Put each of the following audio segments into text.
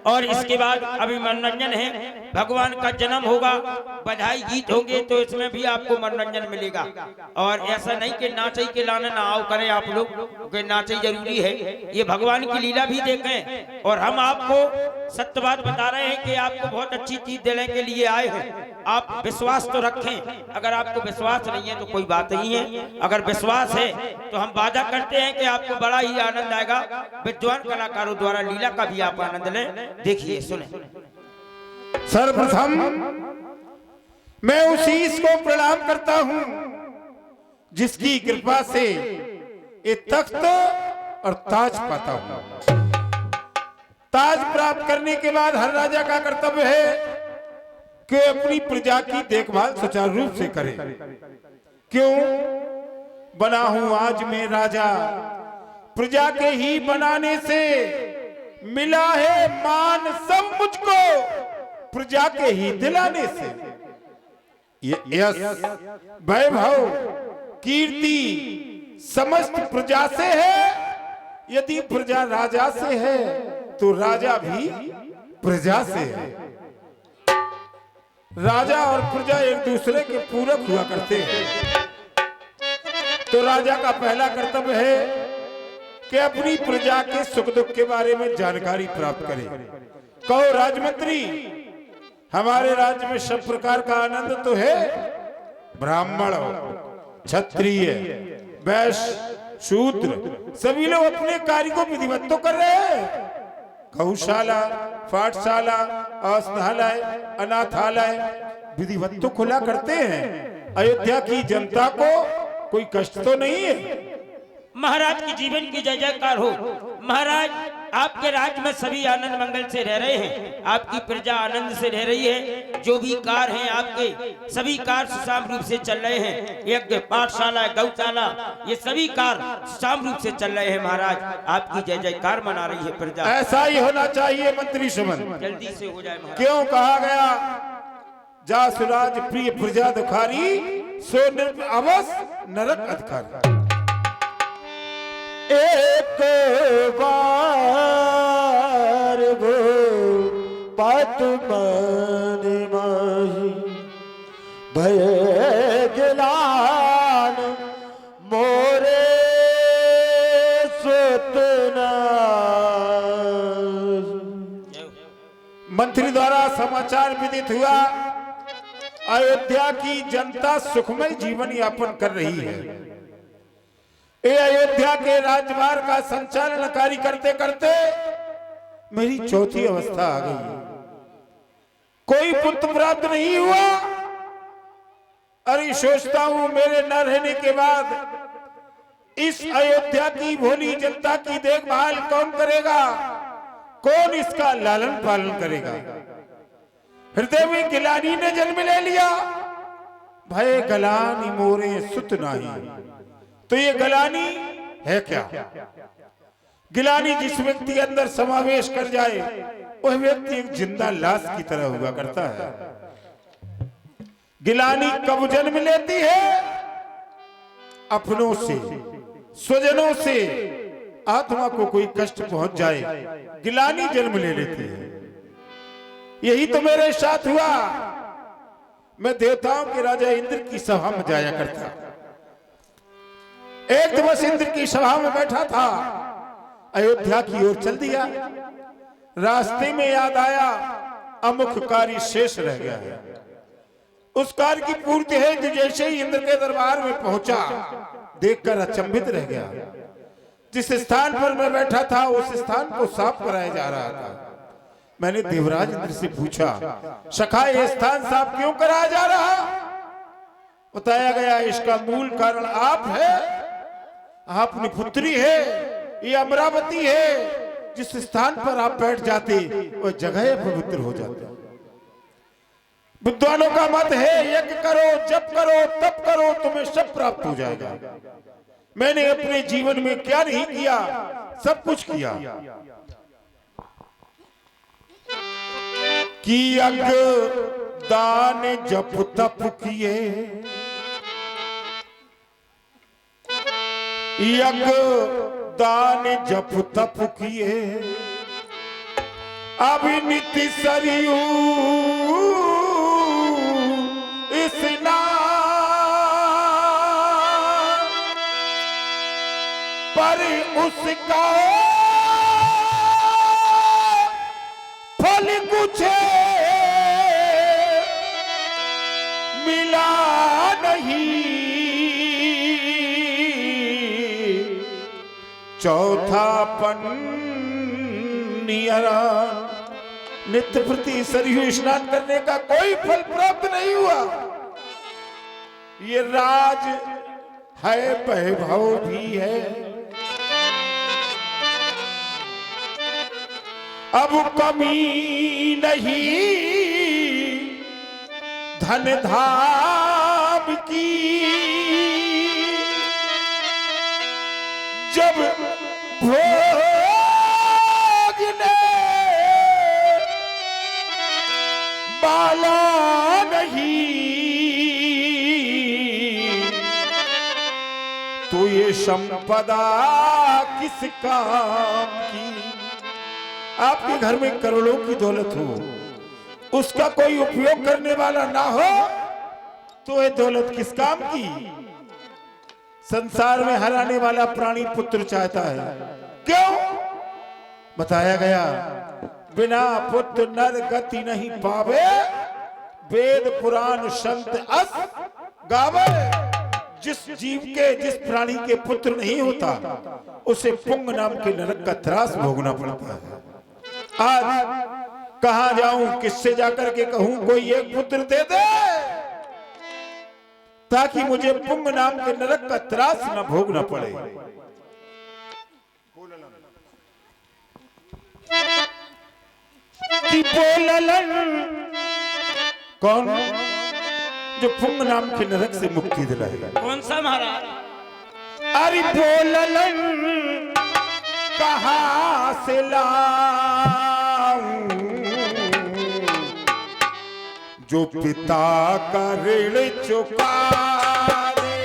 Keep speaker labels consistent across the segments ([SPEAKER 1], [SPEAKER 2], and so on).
[SPEAKER 1] और इसके बाद अभी मनोरंजन है, भगवान का जन्म होगा, बधाई गीत होंगे, तो इसमें भी आपको मनोरंजन मिलेगा। और ऐसा नहीं कि नाचे के लाने ना आओ करें आप लोग, क्योंकि नाचे जरूरी है, ये भगवान की लीला भी देखें। और हम आपको सत्य बात बता रहे हैं कि आपको बहुत अच्छी चीज देने के लिए आए हैं। आप विश्वास तो रखें, अगर आपको विश्वास नहीं है तो कोई बात नहीं है, अगर विश्वास है तो हम वादा करते हैं कि आपको बड़ा ही आनंद आएगा। विद्वान कलाकारों द्वारा लीला का भी आप आनंद लें। देखिए सुने।
[SPEAKER 2] सर्वप्रथम मैं उस ईश को प्रणाम करता हूं जिसकी कृपा से ये तख्त और ताज पाता हूं। ताज प्राप्त करने के बाद हर राजा का कर्तव्य है कि अपनी प्रजा की देखभाल सुचारू रूप से करे। क्यों बना हूं आज मैं राजा, प्रजा के ही बनाने से मिला है मान सब मुझको, प्रजा के ही दिलाने से। ये यश वैभव कीर्ति समस्त प्रजा से है। यदि प्रजा राजा से है तो राजा भी प्रजा से है। राजा और प्रजा एक दूसरे के पूरक हुआ करते हैं। तो राजा का पहला कर्तव्य है कि अपनी प्रजा के सुख दुख के बारे में जानकारी प्राप्त करे। कहो राजमंत्री, हमारे राज्य में सब प्रकार का आनंद तो है, ब्राह्मण क्षत्रिय वैश्य शूद्र सभी लोग अपने कार्य को विधिवत तो कर रहे हैं। गौशाला पाठशाला औषधालय अनाथालय विधिवत तो खुला करते हैं। अयोध्या की जनता को कोई कष्ट तो नहीं है।
[SPEAKER 1] महाराज की जीवन की जय जयकार हो। महाराज आपके राज्य में सभी आनंद मंगल से रह रहे हैं, आपकी प्रजा आनंद से रह रही है। जो भी कार्य हैं आपके सभी कार्य सुचारू रूप से चल रहे हैं। यज्ञ पाठशाला गौशाला ये सभी कार्य सुचारू रूप से चल रहे हैं। महाराज आपकी जय जयकार मना रही है प्रजा।
[SPEAKER 2] ऐसा ही होना चाहिए मंत्री सुमन,
[SPEAKER 1] जल्दी से हो जाए महाराज।
[SPEAKER 2] क्यों कहा गया जा सुराज प्रिय प्रजा दुखारी, सो अवस नरक अधिकारी। एक बार वो बात मान माही भय गिलान मोरे सुतना। मंत्री द्वारा समाचार विदित हुआ, अयोध्या की जनता सुखमय जीवन यापन कर रही है। ये अयोध्या के राजमार्ग का संचालन कार्य करते करते मेरी चौथी अवस्था आ गई। कोई पुत्र प्राप्त नहीं हुआ। अरे सोचता हूं मेरे न रहने के बाद इस अयोध्या की भोली जनता की देखभाल कौन करेगा, कौन इसका लालन पालन करेगा। हृदय में गिलानी ने जन्म ले लिया। भय गलानी मोरे सुत नाही। तो ये गिलानी है क्या? गिलानी जिस व्यक्ति के अंदर समावेश कर जाए वह व्यक्ति एक जिंदा लाश की तरह हुआ करता है। गिलानी कब जन्म लेती है? अपनों से स्वजनों से आत्मा को कोई कष्ट पहुंच जाए, गिलानी जन्म ले लेती है। यही तो मेरे साथ हुआ। मैं देवताओं के राजा इंद्र की सभा में जाया करता। एक दिवस इंद्र की सभा में बैठा था, अयोध्या की ओर चल दिया। रास्ते में याद आया अमुख कार्य शेष रह गया है। उस कार्य की पूर्ति है जो जैसे ही इंद्र के दरबार में पहुंचा देखकर अचंभित रह गया। जिस स्थान पर मैं बैठा था उस स्थान को साफ कराया जा रहा था। मैंने देवराज इंद्र से पूछा, सखा ये स्थान साफ क्यों कराया जा रहा? बताया गया इसका मूल कारण आप है, आपकी पुत्री है, ये अमरावती है। जिस स्थान पर आप बैठ जाते वह जगह पवित्र हो जाती। विद्वानों का मत है यज्ञ करो, जप करो, तप करो, तुम्हें सब प्राप्त हो जाएगा। मैंने अपने जीवन में क्या नहीं किया, सब कुछ किया। कि यज्ञ दान जप तप किए, यज्ञ दान जप तप किए, अभिनित सरयू स्नान पर उसका फल कुछ मिला नहीं। चौथा पन्नियरा नित्य प्रति सरयू स्नान करने का कोई फल प्राप्त नहीं हुआ। ये राज है, वैभव भी है। अब कमी नहीं धन धाम की। जब भोग ने बाला नहीं तो ये संपदा किस काम की। आपके घर में करोड़ों की दौलत हो, उसका कोई उपयोग करने वाला ना हो तो ये दौलत किस काम की। संसार में हराने वाला प्राणी पुत्र चाहता है, क्यों? बताया गया बिना पुत्र नर गति नहीं पावे, वेद पुराण संत अस गावे। जिस जीव के, जिस प्राणी के पुत्र नहीं होता उसे पुंग नाम के नरक का त्रास भोगना पड़ता है। आज कहां जाऊं, किससे जाकर के कहूं कोई एक पुत्र दे दे ताकि मुझे पुंग नाम के नरक का त्रास न भोगना पड़े। कि बोललन कौन जो पुंग नाम के नरक से मुक्ति दिलाएगा?
[SPEAKER 1] कौन सा महाराज?
[SPEAKER 2] अरे बोललन कहां से लाऊं जो पिता का ऋण चुका दे।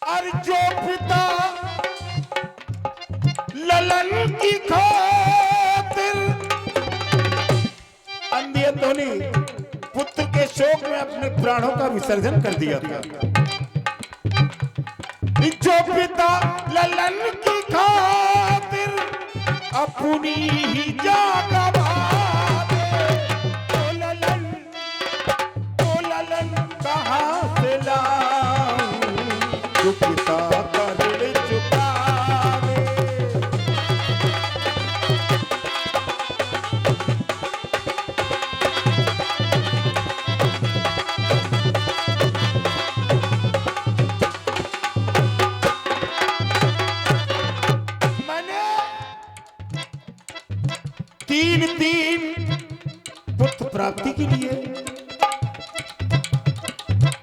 [SPEAKER 2] अरे जो पिता ललन की खातिर अंधी अंधोनी पुत्र के शोक में अपने प्राणों का विसर्जन कर दिया था। जो पिता ललन की खातिर अपनी ही जान गवा दे। ओ ललन कहां से लाऊं जो पिता का ऋण चुका दे। तीन तीन पुत्र प्राप्ति के लिए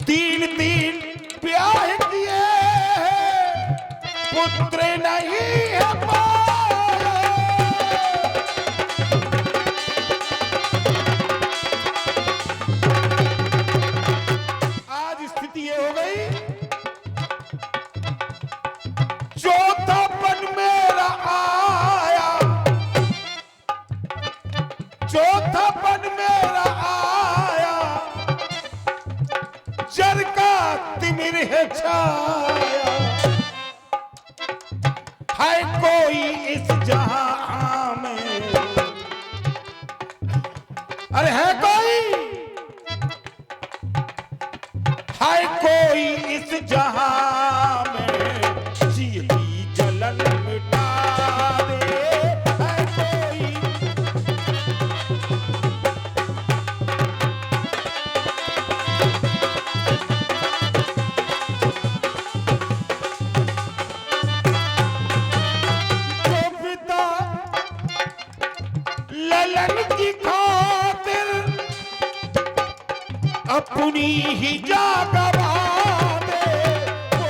[SPEAKER 2] तीन तीन ब्याह किए, पुत्र नहीं है पाए। आज स्थिति ये हो गई, चौथापन मेरा आया, चौथापन मेरा आया, जर का तिमिर है छाया। है कोई इस जहां में, अरे है कोई इस जहां में जी की जलन मिटा दे। है कोई ललन की खातिर अपनी ही जा गवा दे। वो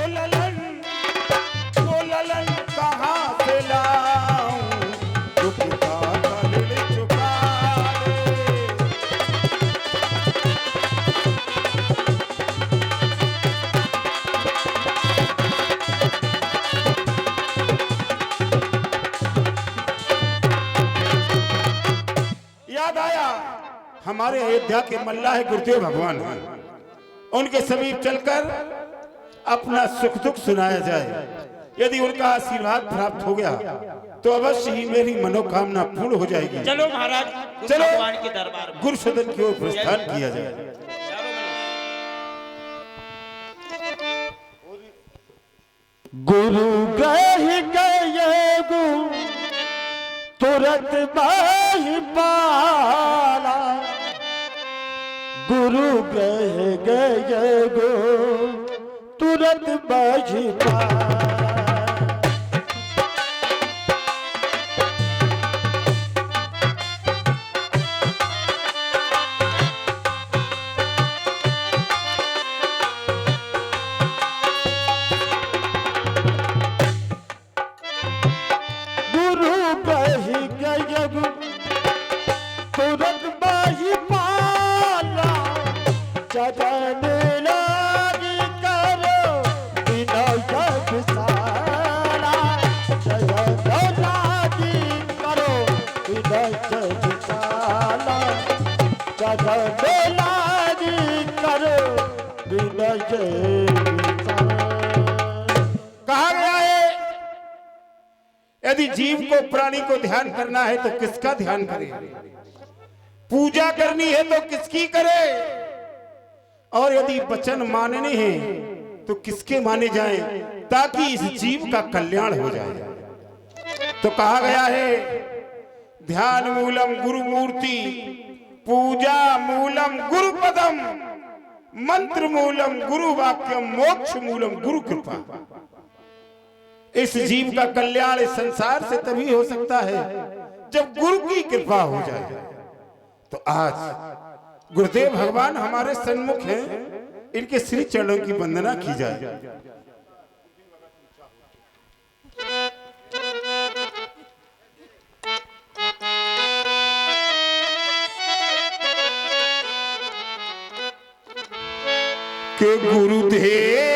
[SPEAKER 2] ललन कहां से लाऊं हमारे अयोध्या के मल्लाह गुरुदेव भगवान हैं, उनके समीप चलकर अपना सुख दुख सुनाया जाए। यदि उनका आशीर्वाद प्राप्त हो गया तो अवश्य ही मेरी मनोकामना पूर्ण हो जाएगी।
[SPEAKER 1] चलो महाराज,
[SPEAKER 2] चलो
[SPEAKER 1] भगवान के दरबार में
[SPEAKER 2] गुरु सदन की ओर प्रस्थान किया जाए।
[SPEAKER 3] गुरु गए गए गु तुरंत बाहि पाला, गुरु गए गए गो तुरंत बाहि पाला।
[SPEAKER 2] कहा गया है यदि जीव को प्राणी को ध्यान करना है तो किसका ध्यान करे, पूजा करनी है तो किसकी करे, और यदि वचन मानने हैं तो किसके माने जाएं ताकि इस जीव का कल्याण हो जाए। तो कहा गया है ध्यान मूलम गुरु मूर्ति, पूजा मूलम गुरु पदम, मंत्र मूलम गुरु वाक्यम, मोक्ष मूलम गुरु कृपा। इस जीव का कल्याण इस संसार से तभी हो सकता है जब गुरु की कृपा हो जाए। तो आज गुरुदेव भगवान हमारे सन्मुख हैं, इनके श्री चरणों की वंदना की जाए। कि गुरुदेव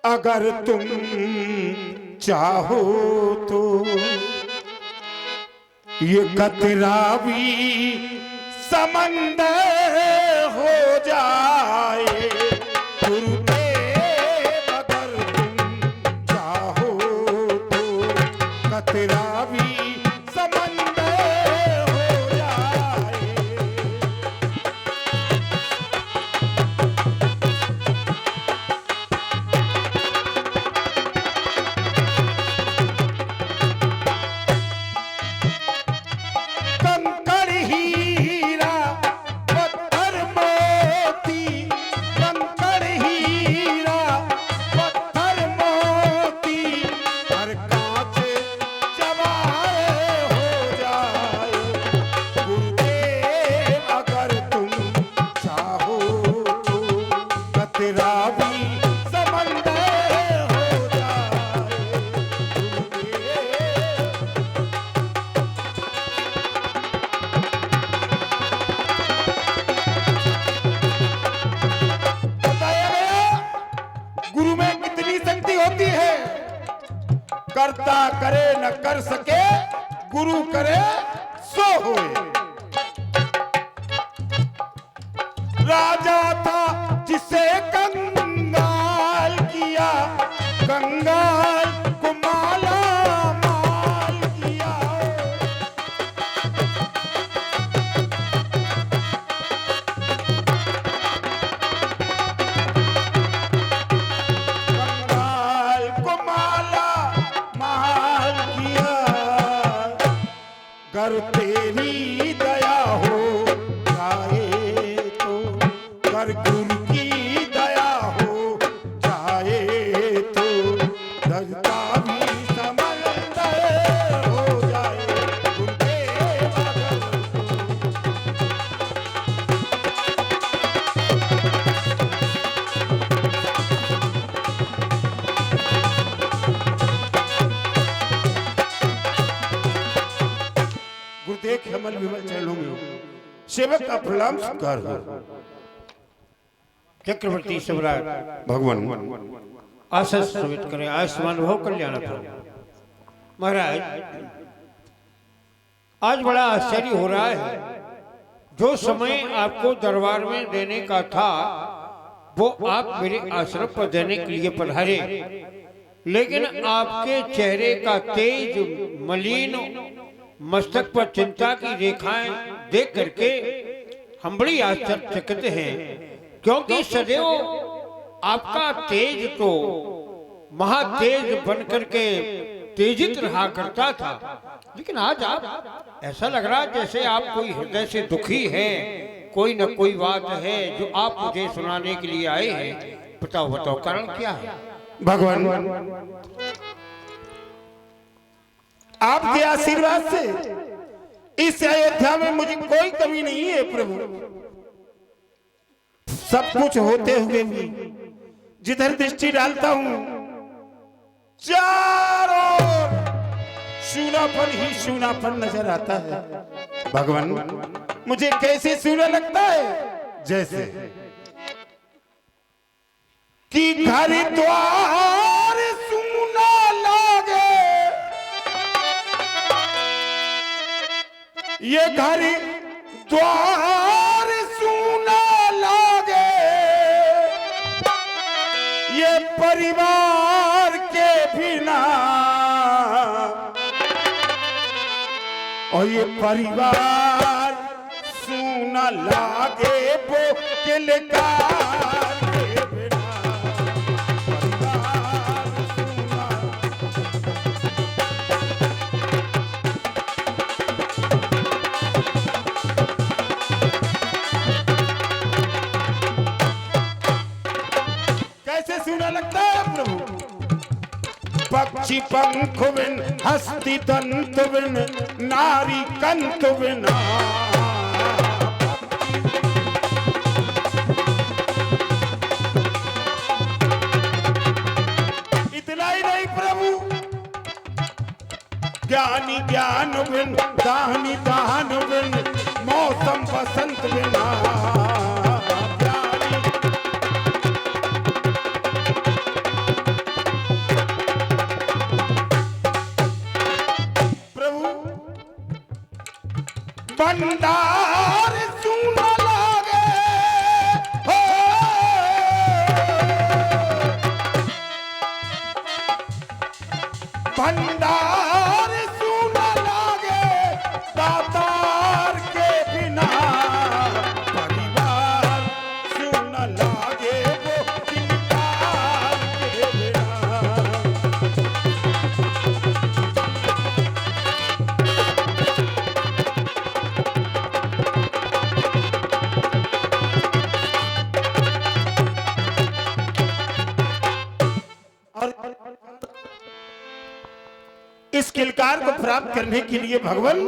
[SPEAKER 2] अगर तुम चाहो तो ये कतरा भी समंदर हो जाए। गुरुदेव अगर तुम चाहो तो कतरा भी समंदर हो जाए। करता करे न कर सके, गुरु करे सो होए। राजा था जिसे कंगाल किया, कंगाल को माला माल किया। कंगाल को माला माल किया, कर तेरी दया हो जाए तो, कर गुरु की दया हो जाए तो, दर्दा भी समंदर हो जाए। गुरुदेव अगर गुरुदेव के अमल विमल चरणों में सेवक का प्रणाम स्वीकार हो।
[SPEAKER 1] चक्रवर्ती सम्राट
[SPEAKER 2] भगवान
[SPEAKER 1] आशीष स्वीकृत करें, आयुष्मान भव कल्याण फल। महाराज
[SPEAKER 4] आज बड़ा आश्चर्य हो रहा है। जो समय आपको दरबार में देने का था वो आप मेरे आश्रम पर देने के लिए पधारे, लेकिन आपके चेहरे का तेज मलिन मस्तक पर चिंता की रेखाएं देख करके हम बड़ी आश्चर्यचकित हैं, क्योंकि सदैव आपका तेज तो महातेज बनकर के तेजित रहा करता था, लेकिन आज आप ऐसा लग रहा है जैसे आप कोई हृदय से दुखी हैं, कोई न कोई बात है जो आप मुझे सुनाने के लिए आए हैं। बताओ बताओ कारण क्या है?
[SPEAKER 2] भगवान, आपके आशीर्वाद से इस अयोध्या में मुझे कोई कमी नहीं है प्रभु। सब कुछ होते हुए भी जिधर दृष्टि डालता हूं चारों सूनापन ही सूनापन नजर आता है। भगवान, मुझे कैसे सूना लगता है, जैसे कि घर द्वार सूना लागे, ये घर द्वार सूना लागे, ये परिवार के बिना, और ये परिवार सूना लागे वो किलकार के बिना, कैसे सूना लगता है प्रभु? पक्षी पंख बिन, हस्ती दंत बिन, नारी कंत बिना, इतना ही नहीं प्रभु, ज्ञानी ज्ञान बिन, दानी दान बिन, मौसम बसंत बिना, भंडार सूना लागे, हो भंडार सूना लागे, दातार के बिना, परिवार सूना लागे वो किलकार के बिना। इस किलकार को प्राप्त करने के लिए भगवान